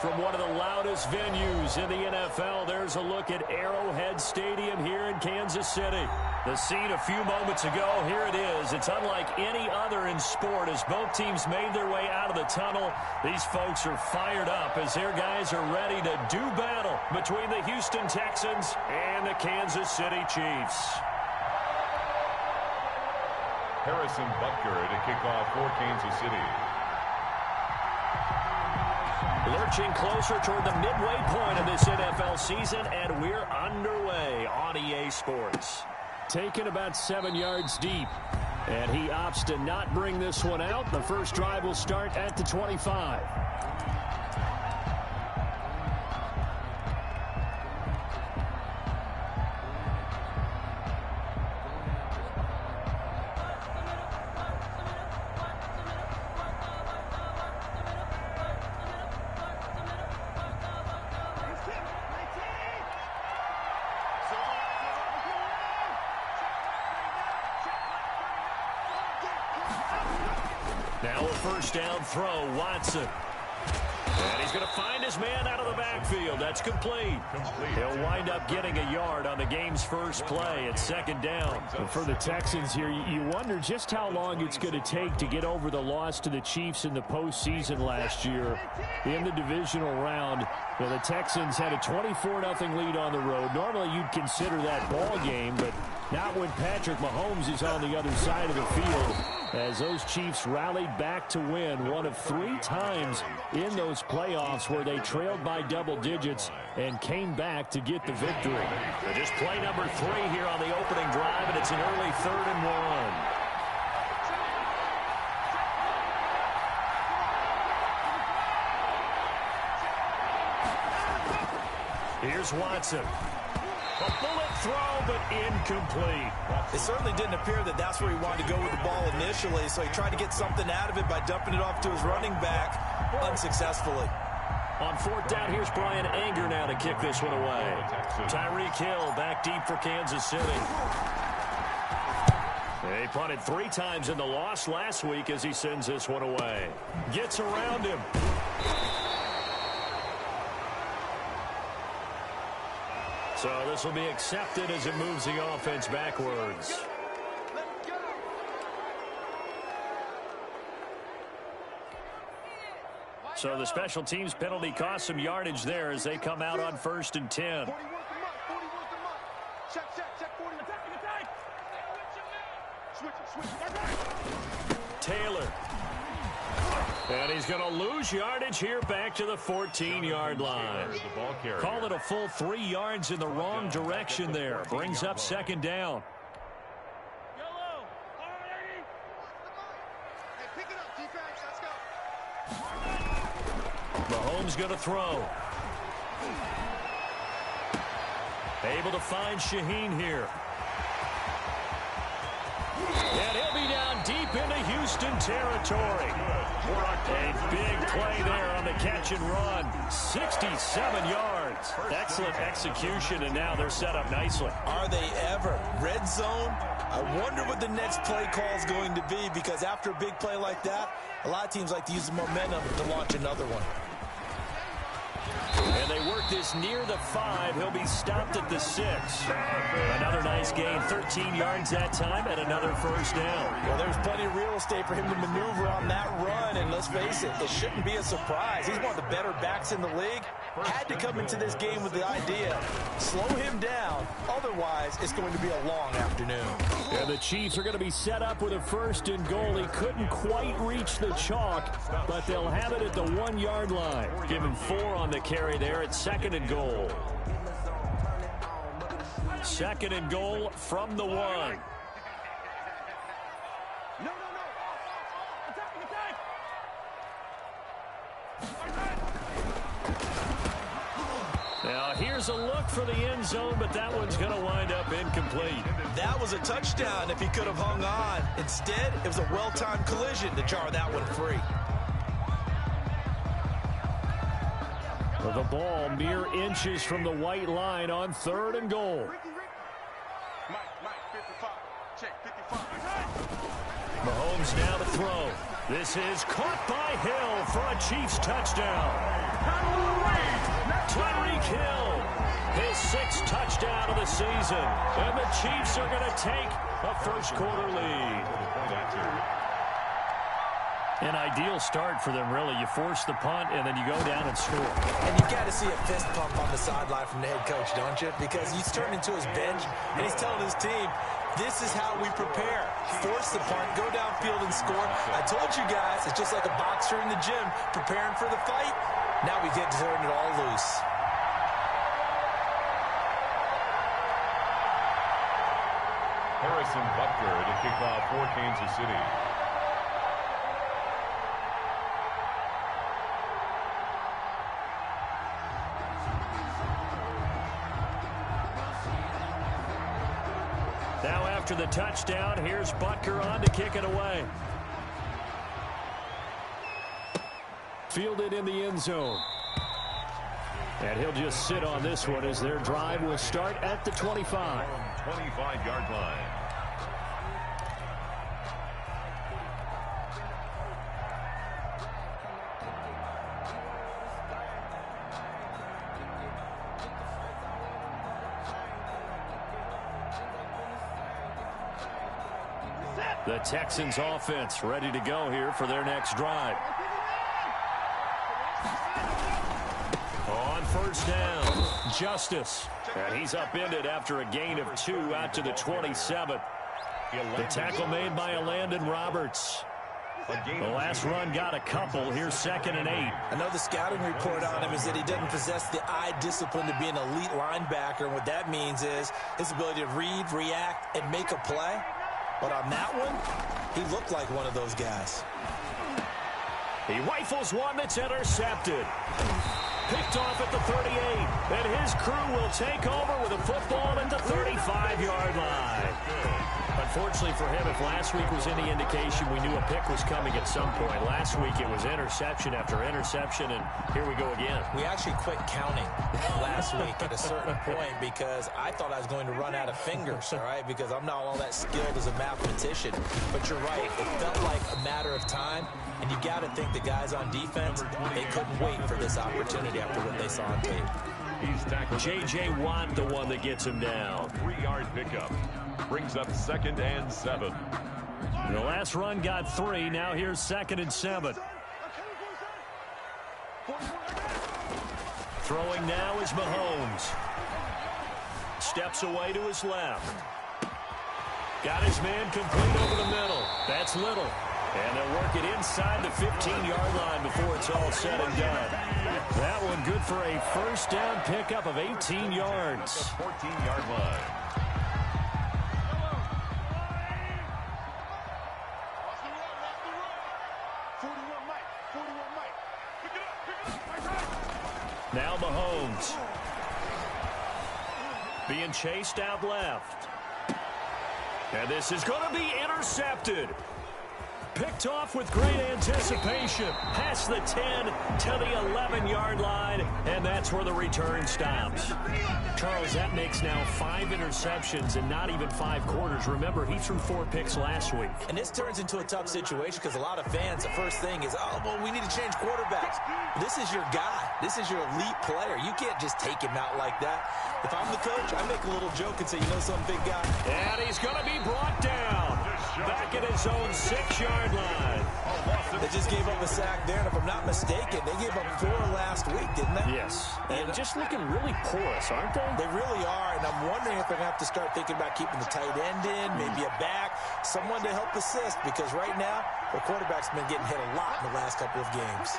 From one of the loudest venues in the NFL, there's a look at Arrowhead Stadium here in Kansas City. The scene a few moments ago, here it is. It's unlike any other in sport. As both teams made their way out of the tunnel, these folks are fired up as their guys are ready to do battle between the Houston Texans and the Kansas City Chiefs. Harrison Butker to kick off for Kansas City. Lurching closer toward the midway point of this NFL season, and we're underway on EA Sports. Taken about 7 yards deep, and he opts to not bring this one out. The first drive will start at the 25. Now a first down throw, Watson. And he's going to find his man out of the backfield. That's complete. He'll wind up getting a yard on the game's first play at second down. And for the Texans here, you wonder just how long it's going to take to get over the loss to the Chiefs in the postseason last year in the divisional round. Well, the Texans had a 24-0 lead on the road. Normally you'd consider that ball game, but not when Patrick Mahomes is on the other side of the field, as those Chiefs rallied back to win one of 3 times in those playoffs where they trailed by double digits and came back to get the victory. Just play number 3 here on the opening drive, and it's an early 3rd and 1. Here's Watson. A bullet throw, but incomplete. It certainly didn't appear that that's where he wanted to go with the ball initially, so he tried to get something out of it by dumping it off to his running back unsuccessfully. On 4th down, here's Brian Anger now to kick this one away. Tyreek Hill back deep for Kansas City. They punted 3 times in the loss last week as he sends this one away. Gets around him. So this will be accepted as it moves the offense backwards. So the special teams penalty cost some yardage there as they come out on 1st and 10. Taylor. And he's going to lose yardage here back to the 14-yard line. Call it a full 3 yards in the wrong direction there. Brings up 2nd down. Mahomes going to throw. Able to find Shaheen here. And he'll be down deep into Houston territory. A big play there on the catch and run. 67 yards. Excellent execution, and now they're set up nicely. Are they ever? Red zone? I wonder what the next play call is going to be, because after a big play like that, a lot of teams like to use the momentum to launch another one. And they work this near the 5. He'll be stopped at the 6. Another nice gain, 13 yards that time, and another first down. Well, there's plenty of real estate for him to maneuver on that run, and let's face it, it shouldn't be a surprise. He's one of the better backs in the league. Had to come into this game with the idea, slow him down, otherwise it's going to be a long afternoon. And the Chiefs are going to be set up with a 1st and goal. He couldn't quite reach the chalk, but they'll have it at the 1-yard line. Give him 4 on the carry there at 2nd and goal. 2nd and goal from the 1. Now here's a look for the end zone, but that one's going to wind up incomplete. That was a touchdown if he could have hung on. Instead, it was a well-timed collision to jar that one free. The ball mere inches from the white line on 3rd and goal. Mahomes now to throw. This is caught by Hill for a Chiefs touchdown. Tyreek Hill, his 6th touchdown of the season. And the Chiefs are going to take a first-quarter lead. An ideal start for them, really. You force the punt, and then you go down and score. And you got to see a fist pump on the sideline from the head coach, don't you? Because he's turned into his bench, and he's telling his team, this is how we prepare. Force the punt, go downfield and score. I told you guys, it's just like a boxer in the gym preparing for the fight. Now we get to turn it all loose. Harrison Butker to kick off for Kansas City. Now after the touchdown, here's Butker on to kick it away. Fielded in the end zone. And he'll just sit on this one as their drive will start at the 25. 25-yard line. The Texans offense ready to go here for their next drive. On first down, Justice. And he's upended after a gain of 2 out to the 27. The tackle made by Landon Roberts. The last run got a couple. Here's 2nd and 8. I know the scouting report on him is that he doesn't possess the eye discipline to be an elite linebacker. And what that means is his ability to read, react, and make a play. But on that one, he looked like one of those guys. He rifles one that's intercepted. Picked off at the 38. And his crew will take over with a football at the 35-yard line. Unfortunately for him, if last week was any indication, we knew a pick was coming at some point. Last week it was interception after interception, and here we go again. We actually quit counting last week at a certain point because I thought I was going to run out of fingers, all right, because I'm not all that skilled as a mathematician. But you're right. It felt like a matter of time, and you got to think the guys on defense, they couldn't wait for this opportunity after what they saw on tape. He's tackled. J.J. Watt, the one that gets him down. 3-yard pickup. Brings up 2nd and 7. The last run got 3. Now here's 2nd and 7. Throwing now is Mahomes. Steps away to his left. Got his man complete over the middle. That's Little. And they'll work it inside the 15-yard line before it's all said and done. That one good for a first down pickup of 18 yards. 14-yard line. Now Mahomes. Being chased out left. And this is going to be intercepted. Picked off with great anticipation. Past the 10 to the 11-yard line. And that's where the return stops. Charles, that makes now 5 interceptions in not even 5 quarters. Remember, he threw 4 picks last week. And this turns into a tough situation because a lot of fans, the first thing is, oh, well, we need to change quarterbacks. This is your guy. This is your elite player. You can't just take him out like that. If I'm the coach, I make a little joke and say, you know something, big guy? And he's going to be brought down. Back at his own 6-yard line. They just gave up a sack there, and if I'm not mistaken, they gave up 4 last week, didn't they? Yes. And just looking really porous, aren't they? They really are, and I'm wondering if they're going to have to start thinking about keeping the tight end in, maybe a back, someone to help assist, because right now, the quarterback's been getting hit a lot in the last couple of games.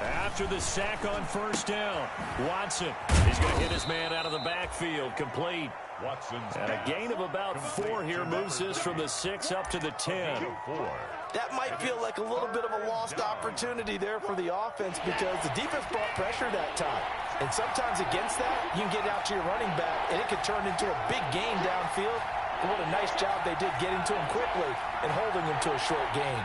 After the sack on first down, Watson, he's going to hit his man out of the backfield, complete. Watson's And a gain of about 4 here moves this from the 6 up to the 10. That might feel like a little bit of a lost opportunity there for the offense because the defense brought pressure that time. And sometimes against that, you can get out to your running back, and it could turn into a big gain downfield. And what a nice job they did getting to him quickly and holding him to a short gain.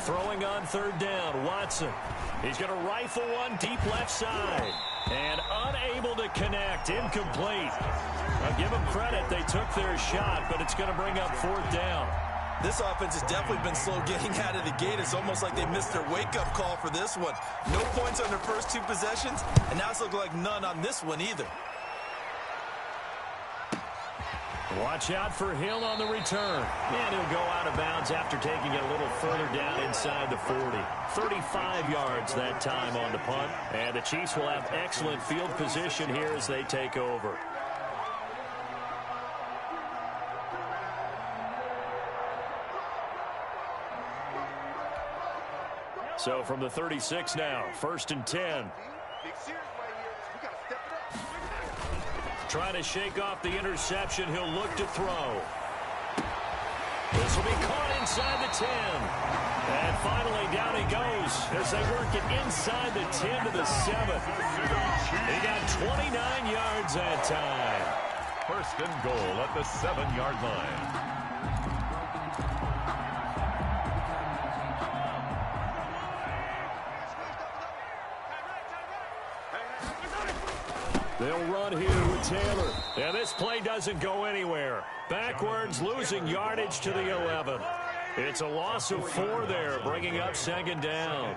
Throwing on third down, Watson. He's going to rifle one deep left side. And unable to connect. Incomplete. I'll give them credit. They took their shot, but it's going to bring up 4th down. This offense has definitely been slow getting out of the gate. It's almost like they missed their wake-up call for this one. No points on their first 2 possessions, and now it's looking like none on this one either. Watch out for Hill on the return. And he'll go out of bounds after taking it a little further down inside the 40. 35 yards that time on the punt. And the Chiefs will have excellent field position here as they take over. So from the 36 now, 1st and 10. Trying to shake off the interception. He'll look to throw. This will be caught inside the 10. And finally down he goes as they work it inside the 10 to the 7. He got 29 yards that time. 1st and goal at the 7-yard line. They'll run here with Taylor. And this play doesn't go anywhere. Backwards, losing yardage to the 11. It's a loss of 4 there, bringing up 2nd down.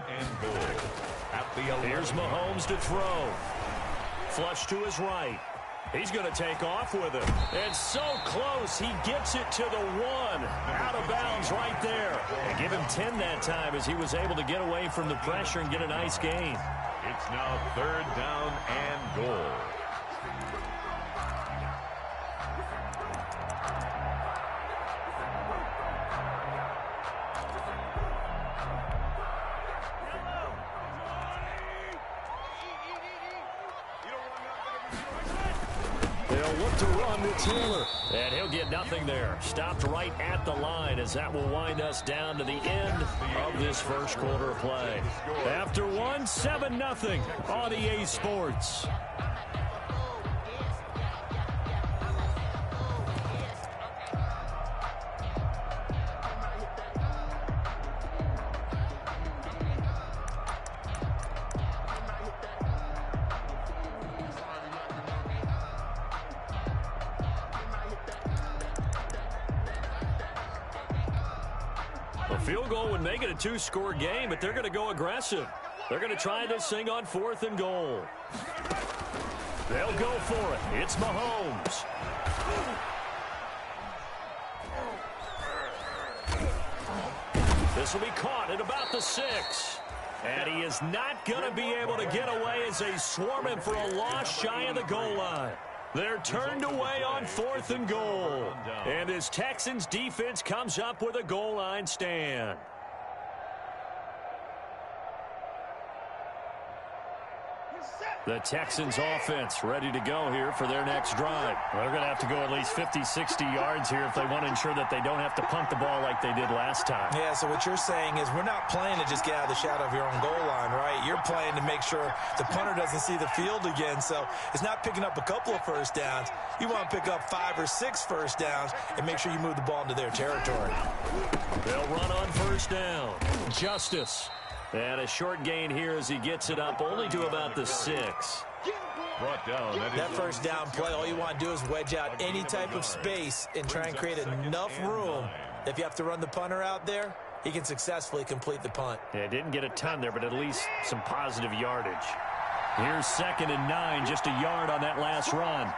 Here's Mahomes to throw. Flush to his right. He's going to take off with it. And so close, he gets it to the 1. Out of bounds right there. And give him 10 that time as he was able to get away from the pressure and get a nice gain. It's now 3rd down and goal. They'll look to run with Taylor. And he'll get nothing there. Stopped right at the line as that will wind us down to the end of this first quarter of play. After 1, 7-0 on EA Sports. A field goal would make it a 2-score game, but they're going to go aggressive. They're going to try this thing on 4th and goal. They'll go for it. It's Mahomes. This will be caught at about the 6. And he is not going to be able to get away as they swarm him for a loss shy of the goal line. They're turned away on 4th and goal. And this Texans defense comes up with a goal line stand. The Texans offense ready to go here for their next drive. They're going to have to go at least 50, 60 yards here if they want to ensure that they don't have to punt the ball like they did last time. Yeah, so what you're saying is we're not playing to just get out of the shadow of your own goal line, right? You're playing to make sure the punter doesn't see the field again. So it's not picking up a couple of first downs. You want to pick up 5 or 6 first downs and make sure you move the ball into their territory. They'll run on 1st down. Justice. And a short gain here as he gets it up only to about the 6. Brought down. That first down play, all you want to do is wedge out any type of space and try and create enough room. If you have to run the punter out there, he can successfully complete the punt. Yeah, didn't get a ton there, but at least some positive yardage. Here's 2nd and 9, just a yard on that last run.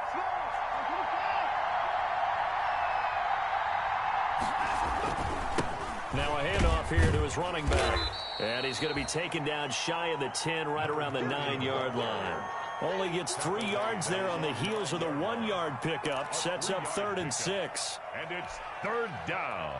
Now a handoff here to his running back. And he's going to be taken down shy of the 10, right around the 9-yard line. Only gets 3 yards there on the heels of the 1-yard pickup. Sets up 3rd and 6. And it's 3rd down.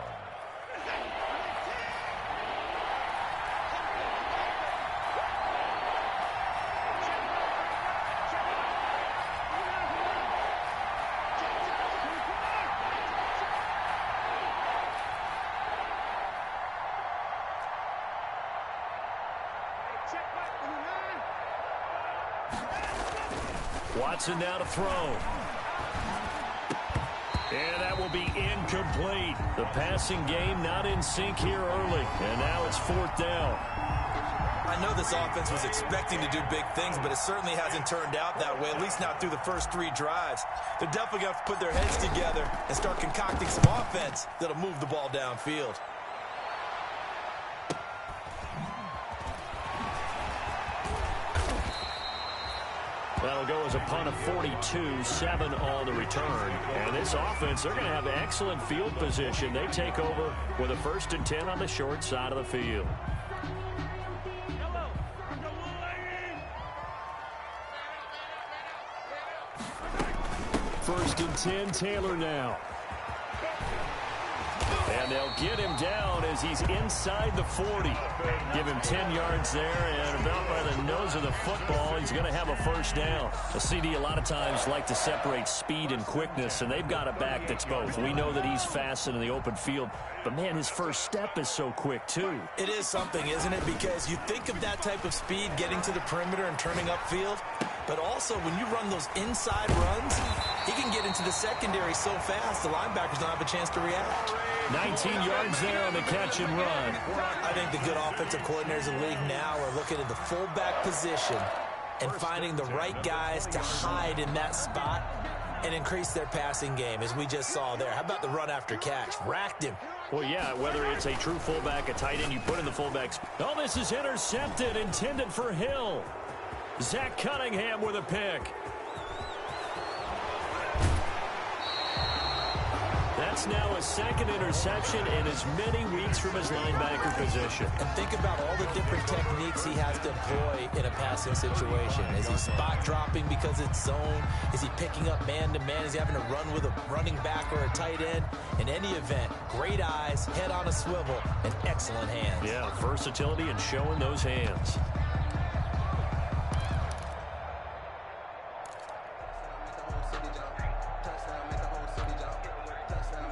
Watson now to throw. And that will be incomplete. The passing game not in sync here early. And now it's 4th down. I know this offense was expecting to do big things, but it certainly hasn't turned out that way, at least not through the first 3 drives. They're definitely going to have to put their heads together and start concocting some offense that'll move the ball downfield. That'll go as a punt of 42, 7 on the return. And this offense, they're going to have excellent field position. They take over with a 1st and 10 on the short side of the field. First and 10, Taylor now. And they'll get him down as he's inside the 40. Give him 10 yards there, and about by the nose of the football, he's going to have a 1st down. The CD a lot of times like to separate speed and quickness, and they've got a back that's both. We know that he's fast in the open field, but, man, his first step is so quick, too. It is something, isn't it? Because you think of that type of speed getting to the perimeter and turning upfield, but also when you run those inside runs, he can get into the secondary so fast the linebackers don't have a chance to react. 19 yards there on the catch and run. I think the good offensive coordinators in the league now are looking at the fullback position and finding the right guys to hide in that spot and increase their passing game, as we just saw there. How about the run after catch? Racked him. Well, yeah, whether it's a true fullback, a tight end, you put in the fullbacks. Oh, this is intercepted, intended for Hill. Zach Cunningham with a pick. That's now a 2nd interception in as many weeks from his linebacker position. And think about all the different techniques he has to employ in a passing situation. Is he spot dropping because it's zone? Is he picking up man-to-man? Is he having to run with a running back or a tight end? In any event, great eyes, head on a swivel, and excellent hands. Yeah, versatility and showing those hands.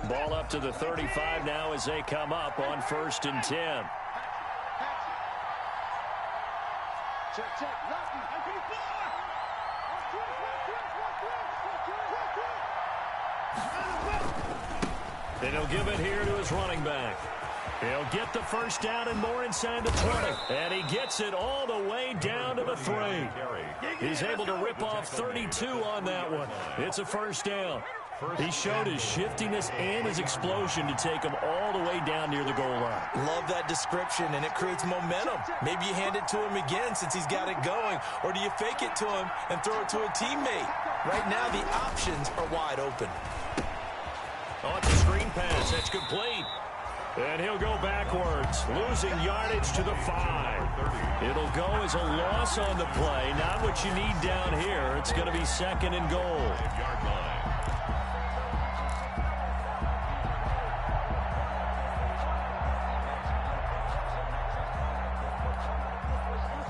Ball up to the 35 now as they come up on 1st and 10. And he'll give it here to his running back. He'll get the 1st down and more inside the 20. And he gets it all the way down to the 3. He's able to rip off 32 on that one. It's a 1st down. He showed his shiftiness and his explosion to take him all the way down near the goal line. Love that description, and it creates momentum. Maybe you hand it to him again since he's got it going, or do you fake it to him and throw it to a teammate? Right now, the options are wide open. Oh, it's a screen pass. That's complete. And he'll go backwards, losing yardage to the 5. It'll go as a loss on the play. Not what you need down here. It's going to be 2nd and goal.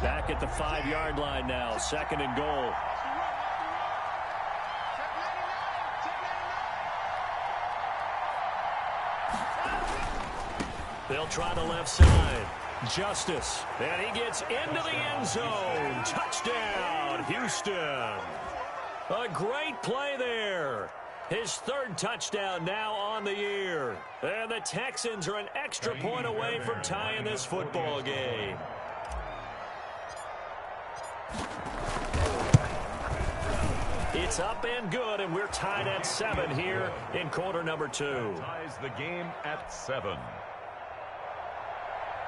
Back at the 5-yard line now, 2nd and goal. They'll try the left side. Justice. And he gets into the end zone. Touchdown, Houston. A great play there. His 3rd touchdown now on the year. And the Texans are an extra point away from tying this football game. It's up and good, and we're tied at 7 here in quarter number 2. Ties the game at 7.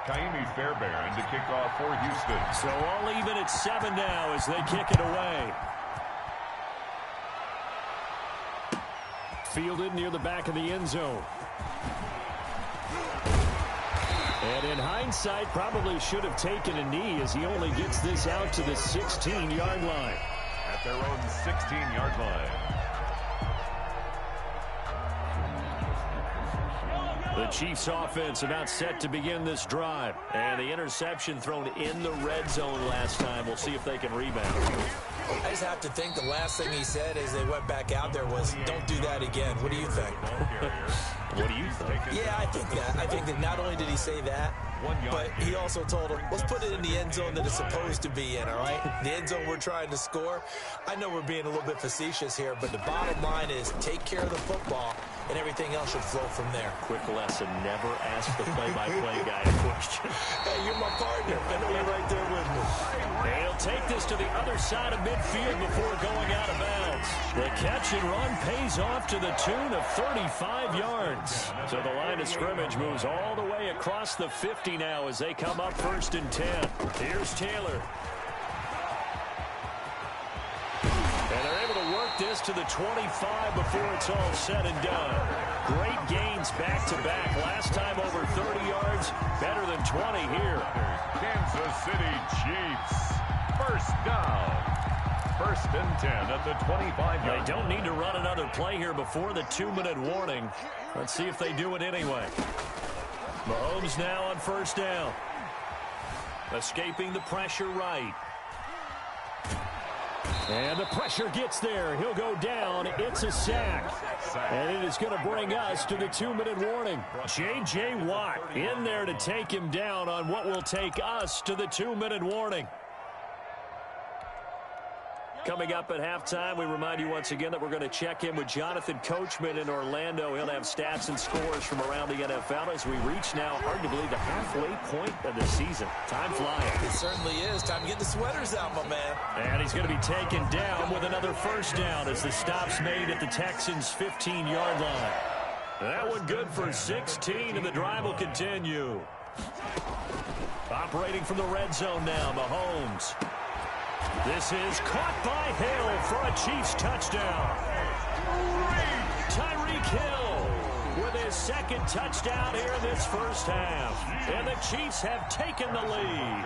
Kaimi Fairbairn to kick off for Houston. So all even at 7 now as they kick it away. Fielded near the back of the end zone. And in hindsight, probably should have taken a knee as he only gets this out to the 16-yard line. At their own 16-yard line. The Chiefs offense about set to begin this drive. And the interception thrown in the red zone last time. We'll see if they can rebound. I just have to think the last thing he said as they went back out there was, don't do that again. What do you think? What do you think? Yeah, I think that. I think that not only did he say that, but he also told him, let's put it in the end zone that it's supposed to be in, all right? The end zone we're trying to score. I know we're being a little bit facetious here, but the bottom line is take care of the football and everything else should flow from there. Quick lesson, never ask the play-by-play guy a question. Hey, you're my partner. I know you're right there with me. And he'll take this to the other side of midfield before going out of bounds. The catch and run pays off to the tune of 35 yards. So the line of scrimmage moves all the way across the 50 now as they come up 1st and 10. Here's Taylor. And they're able to work this to the 25 before it's all said and done. Great gains back-to-back. Last time over 30 yards, better than 20 here. Kansas City Chiefs. First down. 1st and 10 at the 25 yard. They don't need to run another play here before the 2-minute warning. Let's see if they do it anyway. Mahomes now on 1st down. Escaping the pressure right. And the pressure gets there. He'll go down. It's a sack. And it is going to bring us to the 2-minute warning. J.J. Watt in there to take him down on what will take us to the 2-minute warning. Coming up at halftime, we remind you once again that we're going to check in with Jonathan Coachman in Orlando. He'll have stats and scores from around the NFL as we reach now, hard to believe, the halfway point of the season. Time flying. It certainly is. Time to get the sweaters out, my man. And he's going to be taken down with another 1st down as the stop's made at the Texans' 15-yard line. That one good for 16, and the drive will continue. Operating from the red zone now, Mahomes. This is caught by Hill for a Chiefs touchdown. Tyreek Hill with his 2nd touchdown here in this 1st half. And the Chiefs have taken the lead.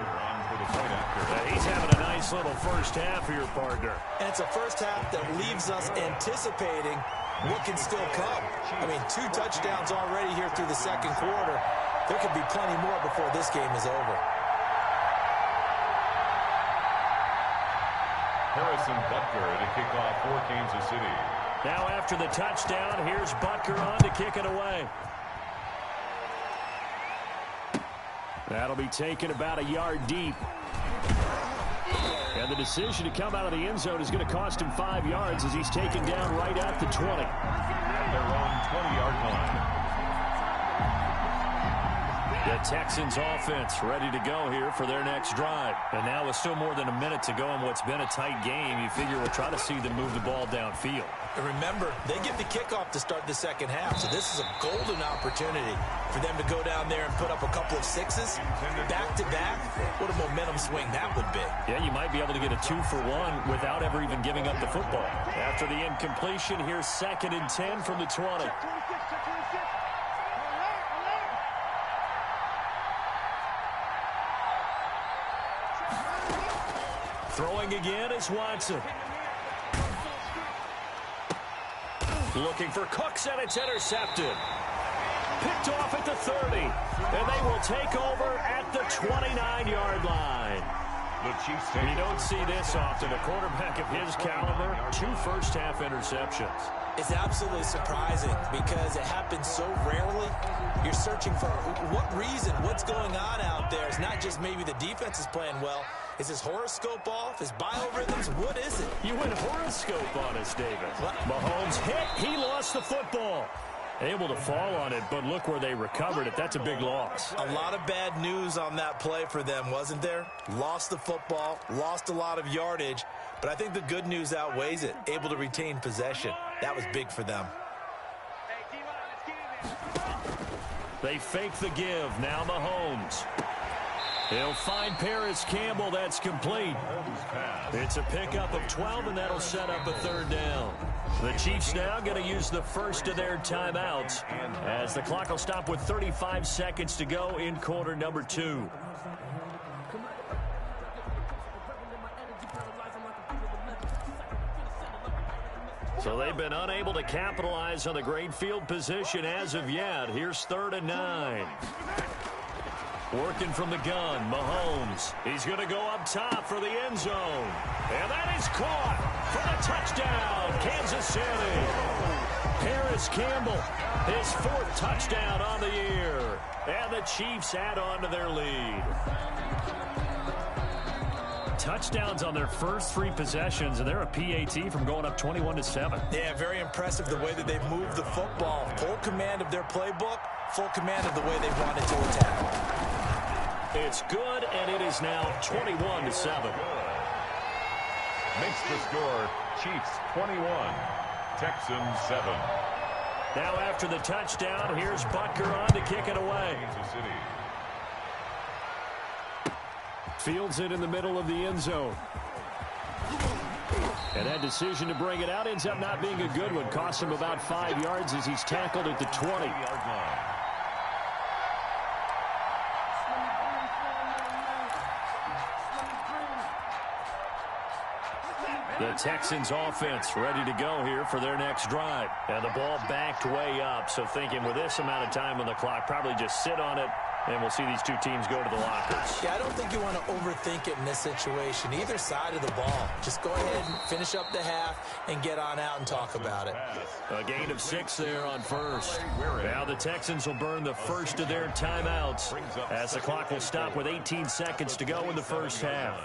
He's having a nice little 1st half here, partner. And it's a 1st half that leaves us anticipating what can still come. I mean, 2 touchdowns already here through the 2nd quarter. There could be plenty more before this game is over. Harrison Butker to kick off for Kansas City. Now after the touchdown, here's Butker on to kick it away. That'll be taken about a yard deep. And the decision to come out of the end zone is going to cost him 5 yards as he's taken down right at the 20. At their own 20-yard line. The Texans offense ready to go here for their next drive. And now with still more than a minute to go in what's been a tight game, you figure we'll try to see them move the ball downfield. And remember, they get the kickoff to start the 2nd half, so this is a golden opportunity for them to go down there and put up a couple of 6s back-to-back. What a momentum swing that would be. Yeah, you might be able to get a 2-for-1 without ever even giving up the football. After the incompletion, here's 2nd and 10 from the 20. Throwing again is Watson. Looking for Cooks, and it's intercepted. Picked off at the 30, and they will take over at the 29-yard line. The Chiefs take You don't see this often. A quarterback of his caliber, 2 first-half interceptions. It's absolutely surprising because it happens so rarely. You're searching for what reason, what's going on out there. It's not just maybe the defense is playing well. Is his horoscope off? His biorhythms? What is it? You went horoscope on us, David. What? Mahomes hit. He lost the football. Able to fall on it, but look where they recovered it. That's a big loss. A lot of bad news on that play for them, wasn't there? Lost the football, lost a lot of yardage, but I think the good news outweighs it. Able to retain possession. That was big for them. They fake the give. Now Mahomes. He'll find Paris Campbell. That's complete. It's a pickup of 12, and that'll set up a 3rd down. The Chiefs now going to use the first of their timeouts as the clock will stop with 35 seconds to go in quarter number 2. So they've been unable to capitalize on the great field position as of yet. Here's 3rd and 9. Working from the gun, Mahomes. He's going to go up top for the end zone. And that is caught for the touchdown, Kansas City. Paris Campbell, his 4th touchdown on the year. And the Chiefs add on to their lead. touchdowns on their first 3 possessions, and they're a PAT from going up 21-7. Yeah, very impressive the way that they've moved the football. Full command of their playbook, full command of the way they wanted to attack. It's good, and it is now 21-7. Makes the score Chiefs 21, Texans 7. Now after the touchdown, here's Butker on to kick it away. Kansas City. Fields it in the middle of the end zone. And that decision to bring it out ends up not being a good one. Costs him about 5 yards as he's tackled at the 20-yard line. The Texans offense ready to go here for their next drive. And the ball backed way up, so thinking with this amount of time on the clock, probably just sit on it, and we'll see these two teams go to the lockers. Yeah, I don't think you want to overthink it in this situation. Either side of the ball. Just go ahead and finish up the half and get on out and talk about it. A gain of 6 there on first. Now the Texans will burn the first of their timeouts as the clock will stop with 18 seconds to go in the first half.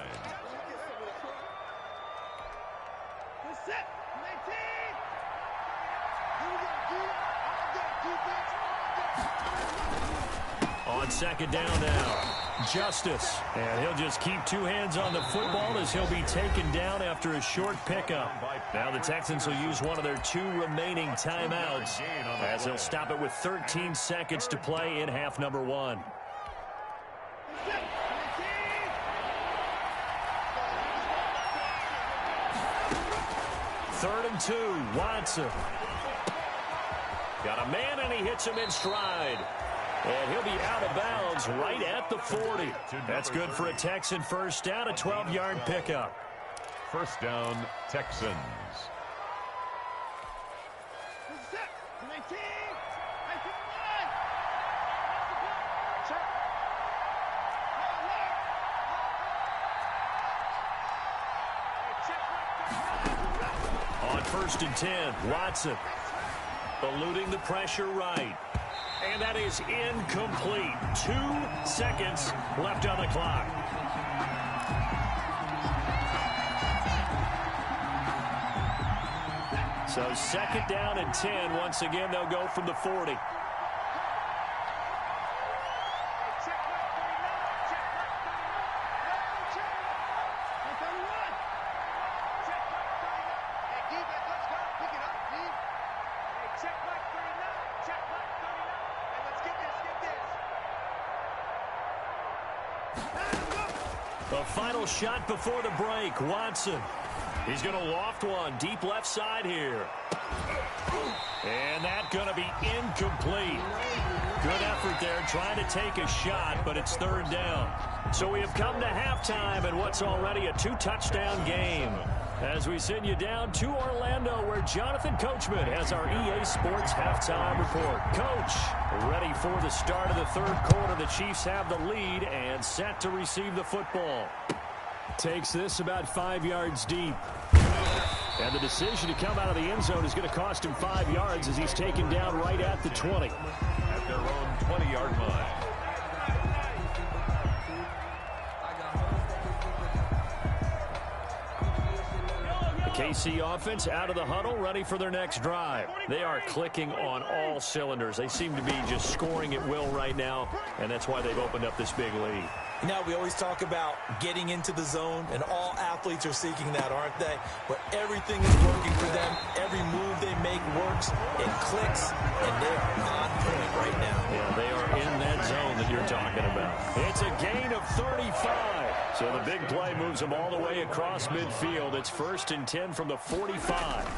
On second down now, Justice. And he'll just keep 2 hands on the football as he'll be taken down after a short pickup. Now the Texans will use one of their 2 remaining timeouts as they'll stop it with 13 seconds to play in half number 1. Third and 2, Watson. Got a man and he hits him in stride. And he'll be out of bounds right at the 40. That's good for a Texan first down, a 12-yard pickup. First down, Texans. On first and 10, Watson eluding the pressure right. And that is incomplete. 2 seconds left on the clock. So second down and 10. Once again, they'll go from the 40. The final shot before the break, Watson. He's going to loft one deep left side here. And that's going to be incomplete. Good effort there trying to take a shot, but it's third down. So we have come to halftime in what's already a 2-touchdown game. As we send you down to Orlando, where Jonathan Coachman has our EA Sports halftime report. Coach, ready for the start of the third quarter. The Chiefs have the lead and set to receive the football. Takes this about 5 yards deep. And the decision to come out of the end zone is going to cost him 5 yards as he's taken down right at the 20. At their own 20-yard line. KC offense out of the huddle, ready for their next drive. They are clicking on all cylinders. They seem to be just scoring at will right now, and that's why they've opened up this big lead. Now, we always talk about getting into the zone, and all athletes are seeking that, aren't they? Where everything is working for them, every move they make works, it clicks, and they are on point right now. Yeah, they are in that zone that you're talking about. It's a gain of 35. So the big play moves them all the way across midfield. It's first and 10 from the 45.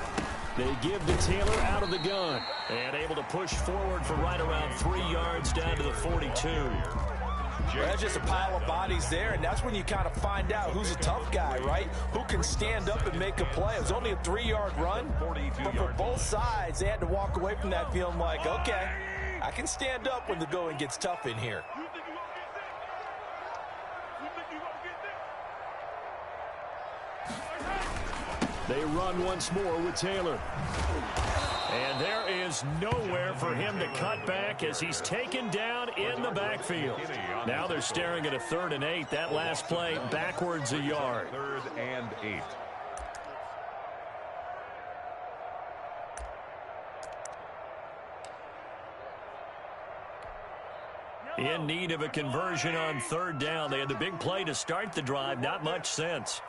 They give to Taylor out of the gun, and able to push forward for right around 3 yards down to the 42. Well, that's just a pile of bodies there, and that's when you kind of find out who's a tough guy, right? Who can stand up and make a play. It was only a 3-yard run, but for both sides, they had to walk away from that feeling like, okay, I can stand up when the going gets tough in here. They run once more with Taylor. And there is nowhere for him to cut back as he's taken down in the backfield. Now they're staring at a 3rd and 8. That last play backwards a yard. 3rd and 8. In need of a conversion on 3rd down. They had the big play to start the drive. Not much sense.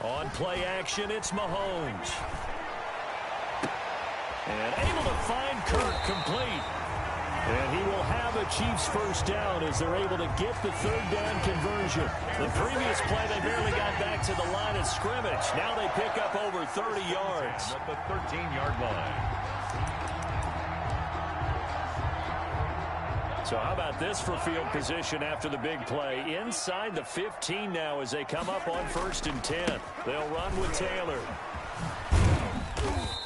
On play action, it's Mahomes. And able to find Kirk complete. And he will have a Chiefs 1st down as they're able to get the 3rd down conversion. The previous play, they barely got back to the line of scrimmage. Now they pick up over 30 yards. At the 13-yard line. So how about this for field position after the big play? Inside the 15 now as they come up on 1st and 10. They'll run with Taylor.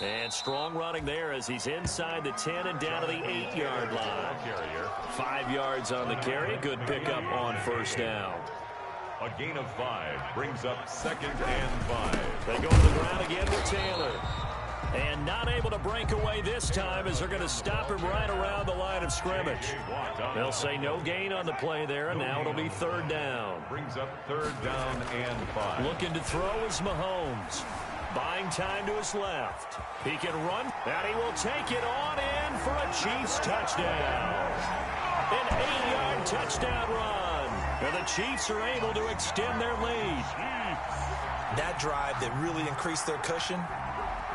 And strong running there as he's inside the 10 and down to the 8-yard line. 5 yards on the carry. Good pickup on 1st down. A gain of 5 brings up 2nd and 5. They go to the ground again with Taylor. And not able to break away this time as they're going to stop him right around the line of scrimmage. They'll say no gain on the play there, and now it'll be 3rd down. Brings up 3rd down and 5. Looking to throw is Mahomes. Buying time to his left. He can run, and he will take it on in for a Chiefs touchdown. An 8-yard touchdown run. And the Chiefs are able to extend their lead. That drive that really increased their cushion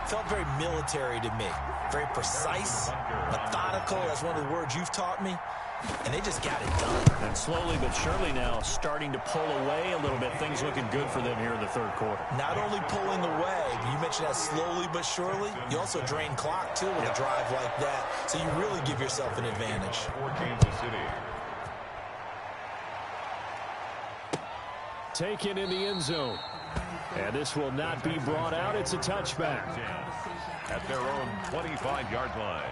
felt very military to me. Very precise, methodical. That's one of the words you've taught me. And they just got it done. And slowly but surely now starting to pull away a little bit. Things looking good for them here in the 3rd quarter. Not only pulling away, but you mentioned that slowly but surely. You also drain clock, too, with a drive like that. So you really give yourself an advantage. For Kansas City. Taken in the end zone. And this will not be brought out. It's a touchback. At their own 25-yard line.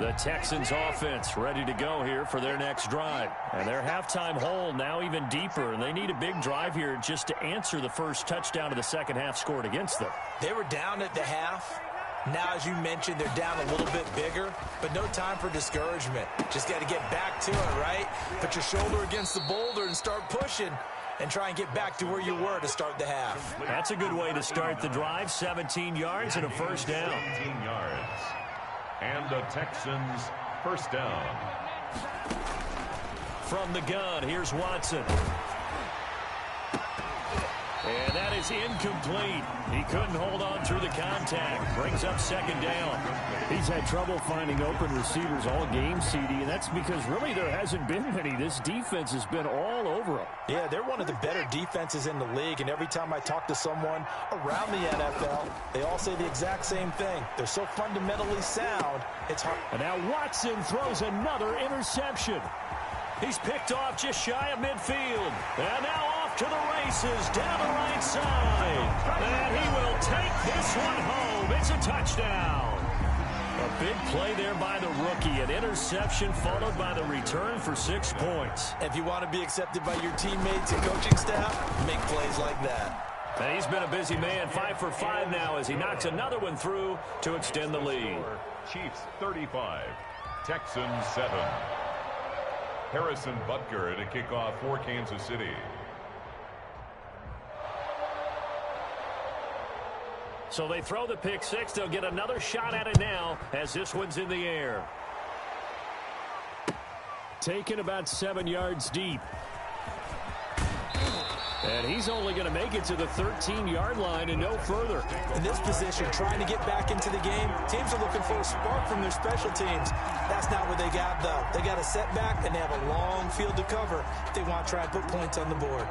The Texans offense ready to go here for their next drive. And their halftime hole now even deeper. And they need a big drive here just to answer the first touchdown of the second half scored against them. They were down at the half. Now, as you mentioned, they're down a little bit bigger, but no time for discouragement. Just got to get back to it, right? Put your shoulder against the boulder and start pushing and try and get back to where you were to start the half. That's a good way to start the drive. 17 yards and a 1st down. 17 yards. And the Texans 1st down. From the gun, here's Watson. And that is incomplete. He couldn't hold on through the contact. Brings up 2nd down. He's had trouble finding open receivers all game, CD, and that's because really there hasn't been many. This defense has been all over him. Yeah, they're one of the better defenses in the league, and every time I talk to someone around the NFL, they all say the exact same thing. They're so fundamentally sound, it's hard. And now Watson throws another interception. He's picked off just shy of midfield. And now off to the races down the right side. And he will take this one home. It's a touchdown. A big play there by the rookie. An interception followed by the return for 6 points. If you want to be accepted by your teammates and coaching staff, make plays like that. And he's been a busy man. 5 for 5 now as he knocks another one through to extend the lead. Chiefs 35, Texans 7. Harrison Butker to kick off for Kansas City. So they throw the pick 6. They'll get another shot at it now as this one's in the air. Taken about 7 yards deep. And he's only going to make it to the 13-yard line and no further. In this position, trying to get back into the game, teams are looking for a spark from their special teams. That's not what they got, though. They got a setback, and they have a long field to cover if they want to try and put points on the board.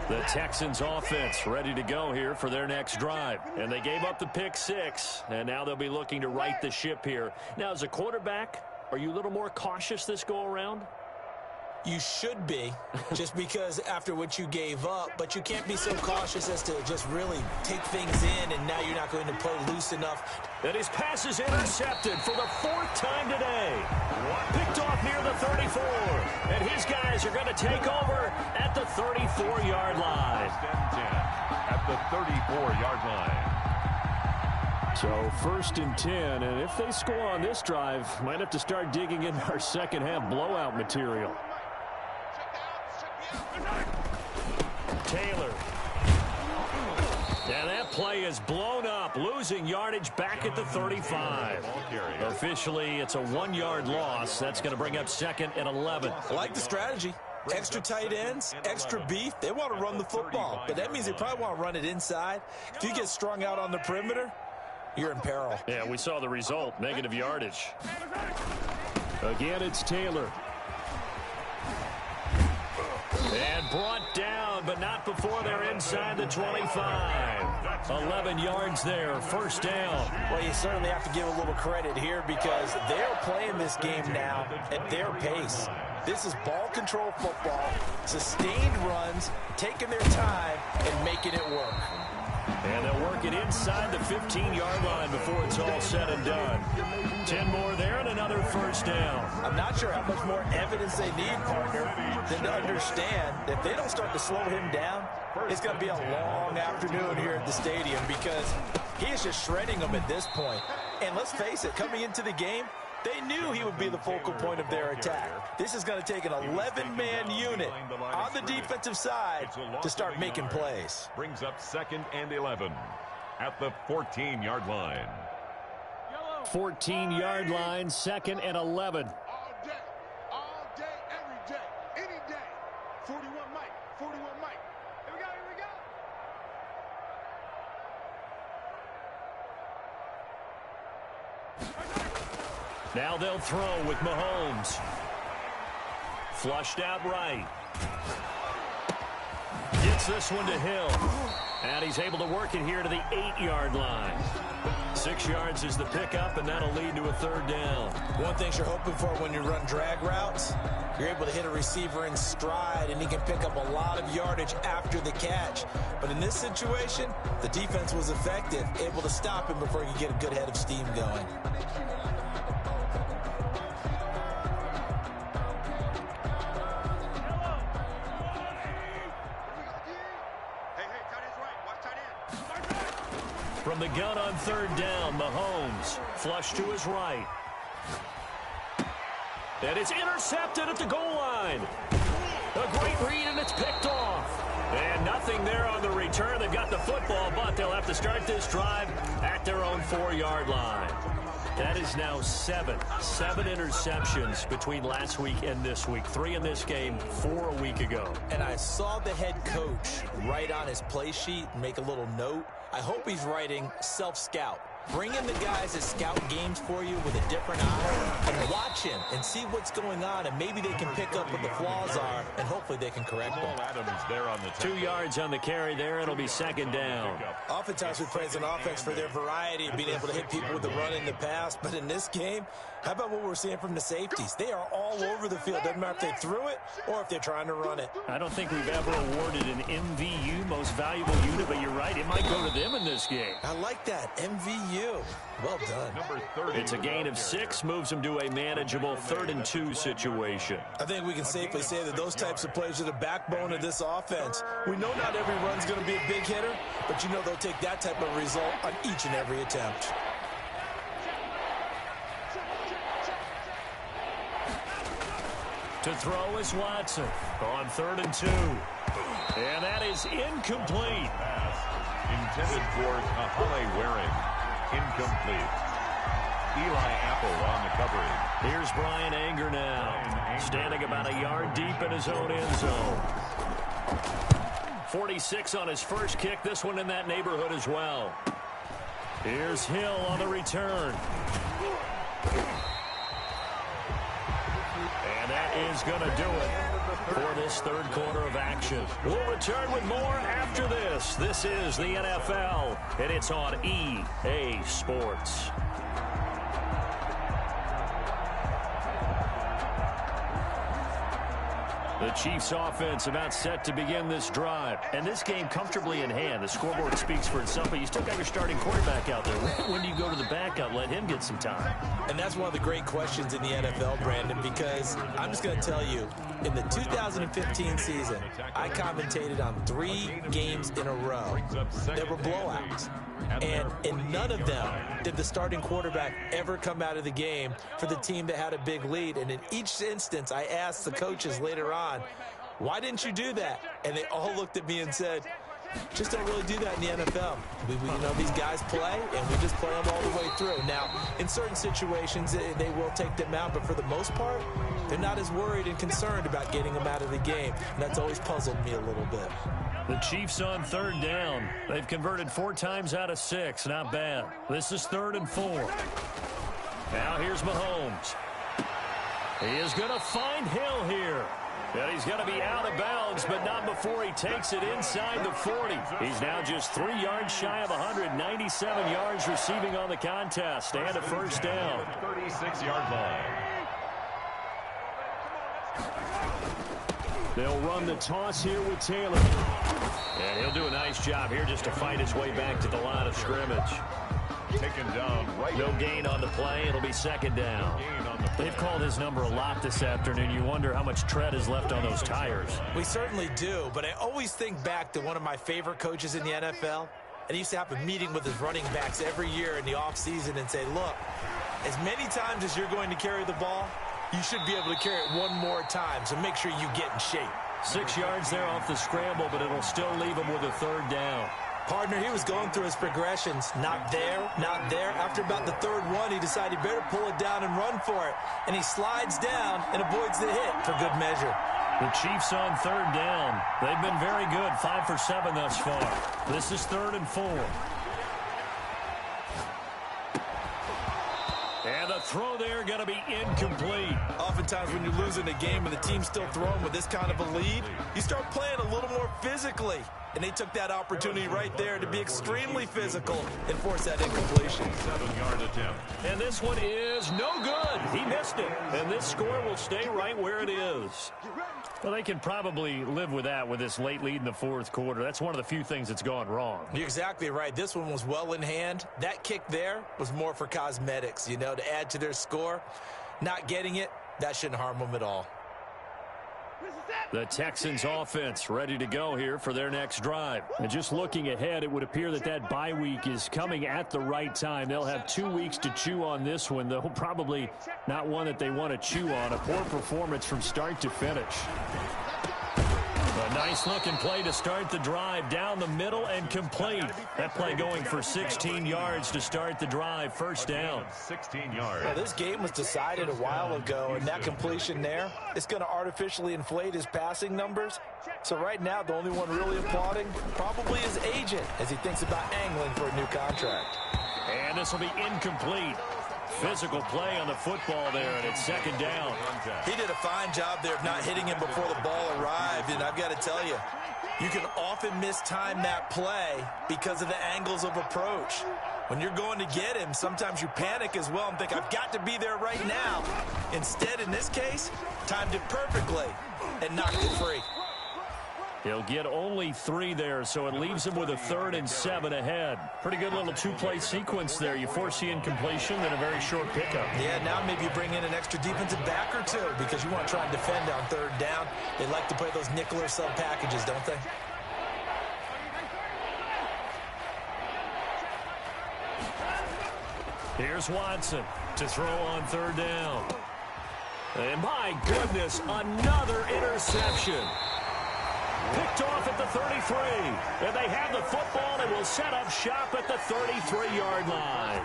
The Texans offense ready to go here for their next drive. And they gave up the pick 6, and now they'll be looking to right the ship here. Now, as a quarterback, Are you a little more cautious this go-around? You should be, just because after what you gave up, but you can't be so cautious as to just really take things in, and now you're not going to play loose enough. And his pass is intercepted for the 4th time today. Picked off near the 34. And his guys are going to take over at the 34-yard line. At the 34-yard line. So 1st and 10, and if they score on this drive, might have to start digging in our second half blowout material. Taylor. And that play is blown up, losing yardage back at the 35. Officially, it's a 1-yard loss. That's going to bring up 2nd and 11. I like the strategy. Extra tight ends, extra beef. They want to run the football, but that means they probably want to run it inside. If you get strung out on the perimeter, you're in peril. Yeah, we saw the result, negative yardage. Again, it's Taylor. And brought down, but not before they're inside the 25. 11 yards there, 1st down. Well, you certainly have to give a little credit here because they're playing this game now at their pace. This is ball control football, sustained runs, taking their time, and making it work. And they'll work it inside the 15-yard line before it's all said and done. 10 more there and another 1st down. I'm not sure how much more evidence they need, partner, than to understand that if they don't start to slow him down, it's going to be a long afternoon here at the stadium because he is just shredding them at this point. And let's face it, coming into the game, they knew he would be the focal point of their attack. This is going to take an 11-man unit on the defensive side to start making plays. Brings up 2nd and 11 at the 14-yard line. 14-yard line, 2nd and 11. All day, every day, any day. 41 Mike, 41 Mike. Here we go, here we go. Now they'll throw with Mahomes. Flushed out right. Gets this one to Hill. And he's able to work it here to the 8-yard line. 6 yards is the pickup, and that'll lead to a 3rd down. One thing you're hoping for when you run drag routes, you're able to hit a receiver in stride, and he can pick up a lot of yardage after the catch. But in this situation, the defense was effective, able to stop him before he could get a good head of steam going. From the gun on 3rd down, Mahomes flush to his right. And it's intercepted at the goal line. A great read, and it's picked off. And nothing there on the return. They've got the football, but they'll have to start this drive at their own 4-yard line. That is now 7 interceptions between last week and this week. 3 in this game, 4 a week ago. And I saw the head coach write on his play sheet and make a little note. I hope he's writing self-scout. Bring in the guys that scout games for you with a different eye and watch him and see what's going on, and maybe they can pick up what the flaws are, and hopefully they can correct them. Adams there on the 2 yards on the carry there. It'll be 2nd down. Oftentimes we praise an offense for their variety of being able to hit people with the run and the pass, but in this game, how about what we're seeing from the safeties? They are all over the field. Doesn't matter if they threw it or if they're trying to run it. I don't think we've ever awarded an MVU, most valuable unit, but you're right. It might go to them in this game. I like that. MVU. Well done. number 30. It's a gain of 6, moves them to a manageable 3rd and 2 situation. I think we can safely say that those types of plays are the backbone of this offense. We know not every run's going to be a big hitter, but you know they'll take that type of result on each and every attempt. To throw is Watson on 3rd and 2. And that is incomplete. Intended for Kahale Waring. Incomplete. Eli Apple on the coverage. Here's Brian Anger now, standing about a yard deep in his own end zone. 46 on his first kick, this one in that neighborhood as well. Here's Hill on the return. And that is going to do it for this 3rd quarter of action. We'll return with more after this. This is the NFL, and it's on EA Sports. The Chiefs offense about set to begin this drive. And this game comfortably in hand. The scoreboard speaks for itself, but you still got your starting quarterback out there. When do you go to the backup? Let him get some time. And that's one of the great questions in the NFL, Brandon, because I'm just going to tell you, in the 2015 season, I commentated on 3 games in a row. There were blowouts. And in none of them did the starting quarterback ever come out of the game for the team that had a big lead. And in each instance, I asked the coaches later on, why didn't you do that? And they all looked at me and said, just don't really do that in the NFL. You know, these guys play, and we just play them all the way through. Now, in certain situations, they will take them out, but for the most part, they're not as worried and concerned about getting them out of the game. And that's always puzzled me a little bit. The Chiefs on 3rd down. They've converted 4 times out of 6. Not bad. This is 3rd and 4. Now here's Mahomes. He is going to find Hill here. And he's going to be out of bounds, but not before he takes it inside the 40. He's now just 3 yards shy of 197 yards receiving on the contest. And a 1st down. 36-yard line. They'll run the toss here with Taylor. And he'll do a nice job here just to fight his way back to the line of scrimmage. Taken down right. No gain on the play. It'll be 2nd down. They've called his number a lot this afternoon. You wonder how much tread is left on those tires. We certainly do, but I always think back to one of my favorite coaches in the NFL. And he used to have a meeting with his running backs every year in the offseason and say, look, as many times as you're going to carry the ball, you should be able to carry it one more time, so make sure you get in shape. 6 yards there off the scramble, but it'll still leave him with a 3rd down. Partner, he was going through his progressions. Not there, not there. After about the 3rd one, he decided he better pull it down and run for it. And he slides down and avoids the hit for good measure. The Chiefs on 3rd down. They've been very good, 5 for 7 thus far. This is 3rd and 4. And the throw there going to be incomplete. Oftentimes when you're losing a game and the team's still throwing with this kind of a lead, you start playing a little more physically. And they took that opportunity right there to be extremely physical and force that incompletion. 7-yard attempt. And this one is no good. He missed it. And this score will stay right where it is. Well, they can probably live with that with this late lead in the 4th quarter. That's one of the few things that's gone wrong. You're exactly right. This one was well in hand. That kick there was more for cosmetics, you know, to add to their score. Not getting it, that shouldn't harm them at all. The Texans offense ready to go here for their next drive. And just looking ahead, it would appear that that bye week is coming at the right time. They'll have 2 weeks to chew on this one, though probably not one that they want to chew on. A poor performance from start to finish. A nice-looking play to start the drive down the middle and complete. That play going for 16 yards to start the drive. 1st down. 16 yards. Well, this game was decided a while ago, and that completion there is going to artificially inflate his passing numbers. So right now, the only one really applauding probably his agent as he thinks about angling for a new contract. And this will be incomplete. Physical play on the football there, and it's 2nd down. He did a fine job there of not hitting him before the ball arrived, and I've got to tell you, you can often mistime that play because of the angles of approach. When you're going to get him, sometimes you panic as well and think, I've got to be there right now. Instead, in this case, timed it perfectly and knocked it free. He'll get only 3 there, so it leaves him with a 3rd and 7 ahead. Pretty good little 2-play sequence there. You force the incompletion, then a very short pickup. Yeah, now maybe you bring in an extra defensive back or 2 because you want to try and defend on 3rd down. They like to play those nickel or sub packages, don't they? Here's Watson to throw on 3rd down. And my goodness, another interception. Picked off at the 33. And they have the football and will set up shop at the 33-yard line.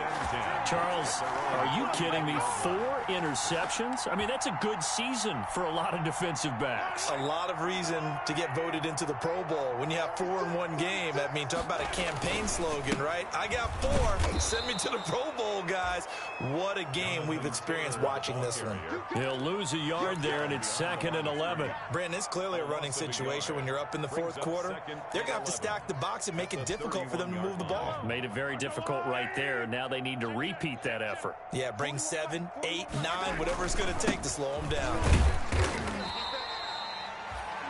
Charles, are you kidding me? 4 interceptions? I mean, that's a good season for a lot of defensive backs. A lot of reason to get voted into the Pro Bowl. When you have 4 in one game, I mean, talk about a campaign slogan, right? I got 4. Send me to the Pro Bowl, guys. What a game we've experienced watching this one. He'll lose a yard there, and it's 2nd and 11. Brandon, it's clearly a running situation when you're up in the 4th quarter. They're going to have to stack the box and make it difficult for them to move the ball. Made it very difficult right there. Now they need to repeat that effort. Yeah, bring 7, 8, 9, whatever it's going to take to slow them down.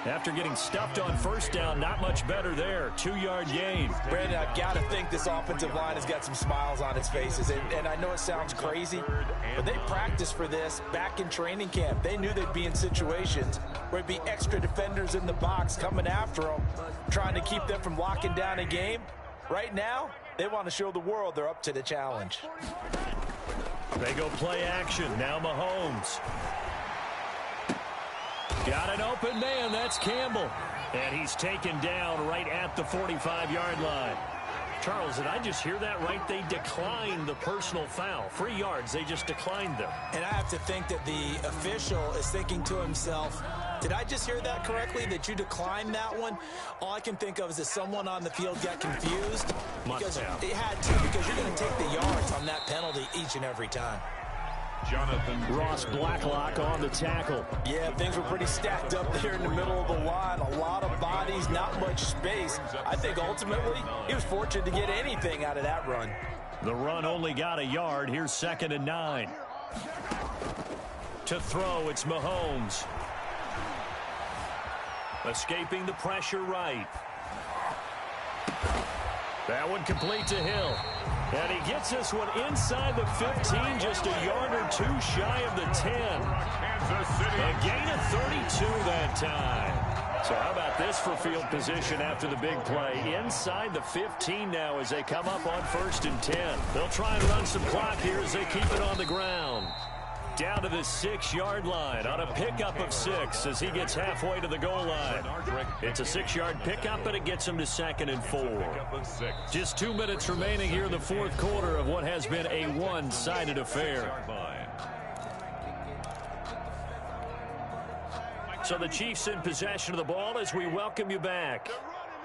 After getting stuffed on first down, not much better there. 2-yard gain. Brandon, I've got to think this offensive line has got some smiles on its faces. And I know it sounds crazy, but they practiced for this back in training camp. They knew they'd be in situations where it'd be extra defenders in the box coming after them, trying to keep them from locking down a game. Right now, they want to show the world they're up to the challenge. They go play action. Now Mahomes. Got an open man. That's Campbell. And he's taken down right at the 45-yard line. Charles, did I just hear that right? They declined the personal foul. 3 yards. They just declined them. And I have to think that the official is thinking to himself, did I just hear that correctly, that you declined that one? All I can think of is that someone on the field got confused. Because it had to, because you're going to take the yards on that penalty each and every time. Jonathan Ross Blacklock on the tackle. Yeah, things were pretty stacked up there in the middle of the line. A lot of bodies, not much space. I think ultimately he was fortunate to get anything out of that run. The run only got a yard. Here's 2nd and 9. To throw, it's Mahomes. Escaping the pressure right. That one complete to Hill. And he gets this one inside the 15, just a yard or 2 shy of the 10. A gain of 32 that time. So how about this for field position after the big play? Inside the 15 now as they come up on 1st and 10. They'll try and run some clock here as they keep it on the ground. Down to the 6-yard line on a pickup of 6 as he gets halfway to the goal line. It's a 6-yard pickup, but it gets him to 2nd and 4. Just 2 minutes remaining here in the 4th quarter of what has been a one-sided affair. So the Chiefs in possession of the ball as we welcome you back.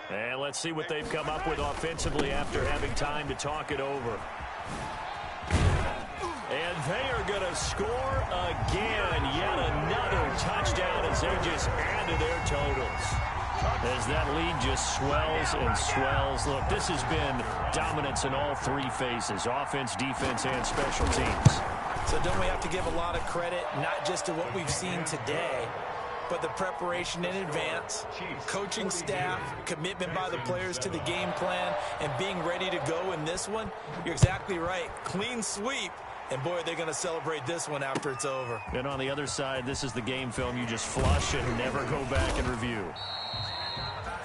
And let's see what they've come up with offensively after having time to talk it over. And they are going to score again. Yet another touchdown as they just add to their totals. As that lead just swells and swells. Look, this has been dominance in all 3 phases. Offense, defense, and special teams. So don't we have to give a lot of credit, not just to what we've seen today, but the preparation in advance, coaching staff, commitment by the players to the game plan, and being ready to go in this one? You're exactly right. Clean sweep. And, boy, they're going to celebrate this one after it's over. And on the other side, this is the game film you just flush and never go back and review.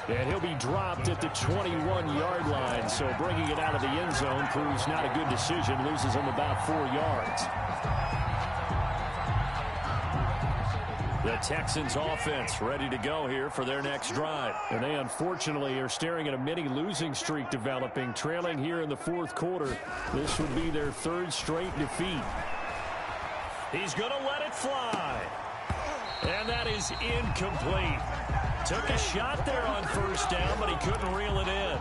And he'll be dropped at the 21-yard line, so bringing it out of the end zone proves not a good decision. Loses him about 4 yards. The Texans offense ready to go here for their next drive. And they unfortunately are staring at a mini losing streak developing, trailing here in the 4th quarter. This would be their 3rd straight defeat. He's going to let it fly. And that is incomplete. Took a shot there on 1st down, but he couldn't reel it in.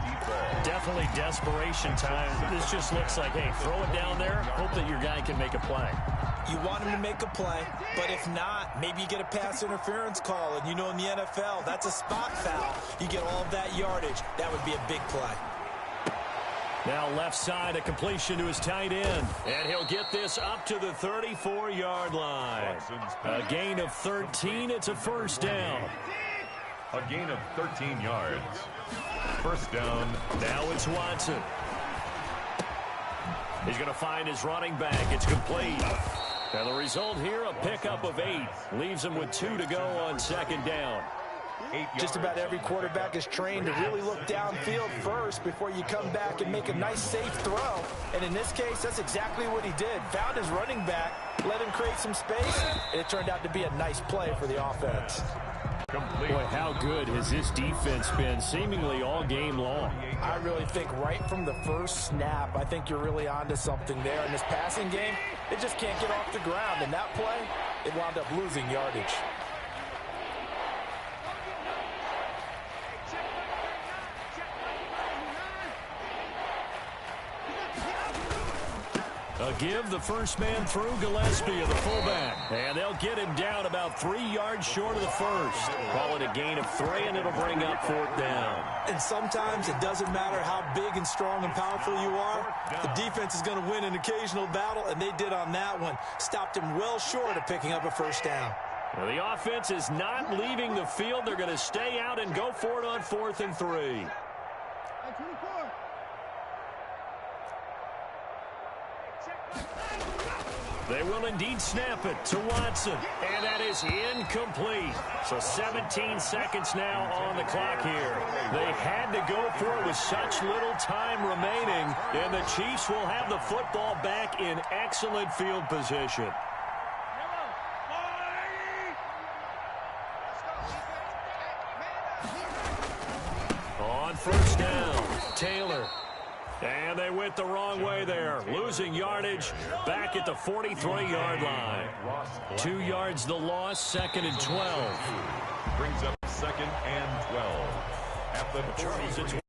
Definitely desperation time. This just looks like, hey, throw it down there, hope that your guy can make a play. You want him to make a play, but if not, maybe you get a pass interference call. And you know in the NFL, that's a spot foul. You get all of that yardage. That would be a big play. Now left side, a completion to his tight end. And he'll get this up to the 34-yard line. A gain of 13. It's a 1st down. A gain of 13 yards. 1st down. Now it's Watson. He's going to find his running back. It's complete. And the result here, a pickup of 8. Leaves him with 2 to go on 2nd down. Just about every quarterback is trained to really look downfield first before you come back and make a nice, safe throw. And in this case, that's exactly what he did. Found his running back, let him create some space, and it turned out to be a nice play for the offense. Boy, how good has this defense been seemingly all game long? I really think right from the first snap, I think you're really onto something there. In this passing game, they just can't get off the ground. And that play, it wound up losing yardage. A give, the first man through, Gillespie of the fullback. And they'll get him down about 3 yards short of the 1st. Call it a gain of 3, and it'll bring up 4th down. And sometimes it doesn't matter how big and strong and powerful you are. The defense is going to win an occasional battle, and they did on that one. Stopped him well short of picking up a 1st down. Well, the offense is not leaving the field. They're going to stay out and go for it on 4th and 3. They will indeed snap it to Watson, and that is incomplete. So 17 seconds now on the clock here. They had to go for it with such little time remaining, and the Chiefs will have the football back in excellent field position. On 1st down, Taylor. And they went the wrong way there, losing yardage back at the 43-yard line. 2 yards the loss, 2nd and 12. Brings up 2nd and 12. At the 43.